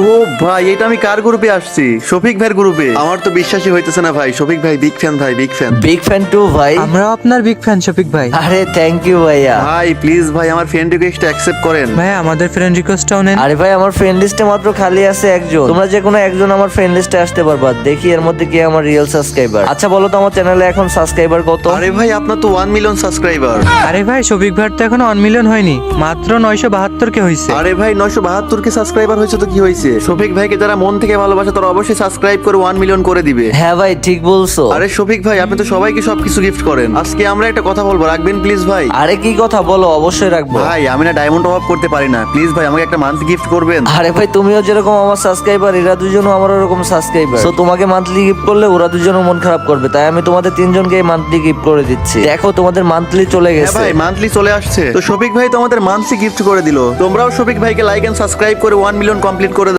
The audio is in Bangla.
ও ভাই, এটা আমি কার গ্রুপে আসছি? শফিক ভাইয়ের গ্রুপে। আমার তো বিশ্বাসই হইতেছে না ভাই। শফিক ভাই বিগ ফ্যান ভাই, big fan. Big fan too ভাই। আমরাও আপনার বিগ ফ্যান শফিক ভাই। আরে থ্যাংক ইউ ভাইয়া। ভাই প্লিজ ভাই আমার ফ্রেন্ড রিকোয়েস্ট অ্যাকসেপ্ট করেন। ভাই আমাদের ফ্রেন্ড রিকোয়েস্টটাও নেন। আরে ভাই আমার ফ্রেন্ড লিস্টে মাত্র খালি আছে একজন, তোমরা যে কোনো একজন আমার ফ্রেন্ড লিস্টে আসতে পারবা। দেখি এর মধ্যে কি আমার রিয়েল সাবস্ক্রাইবার। আচ্ছা বলো তো আমার চ্যানেলে এখন সাবস্ক্রাইবার কত? আরে ভাই আপনার তো 1 মিলিয়ন সাবস্ক্রাইবার। আরে ভাই শফিক ভাইয়ের তো এখনো 1 মিলিয়ন হয়নি, মাত্র 972 কে হয়েছে। আরে ভাই 972 কে সাবস্ক্রাইবার হয়েছে তো কি হয়েছে? শফিক ভাইকে যারা মন থেকে ভালোবাসে তারা অবশ্যই সাবস্ক্রাইব করে 1 মিলিয়ন করে দিবে। হ্যাঁ ভাই ঠিক বলছো। আরে শফিক ভাই আপনি তো সবাইকে সবকিছু গিফট করেন, আজকে আমরা একটা কথা বলবো, রাখবেন প্লিজ ভাই? আরে কি কথা বলো, অবশ্যই রাখবো। ভাই আমি না ডায়মন্ড অভাব করতে পারি না, প্লিজ ভাই আমাকে একটা মান্থলি গিফট করবেন। আরে ভাই তুমিও যেরকম আমার সাবস্ক্রাইবার, এরা দুজনও আমার ওরকম সাবস্ক্রাইবার। তো তোমাকে মান্থলি গিফট করলে ওরা দুজনও মন খারাপ করবে, তাই আমি তোমাদের তিনজনকে মান্থলি গিফট করে দিচ্ছি। দেখো তোমাদের মান্থলি চলে হ্যাঁ গেছে। ভাই মান্থলি চলে আসছে। তো শফিক ভাই তো আমাদের মান্থলি গিফট করে দিল। তোমরাও শফিক ভাইকে লাইক এন্ড সাবস্ক্রাইব করে 1 মিলিয়ন কমপ্লিট করে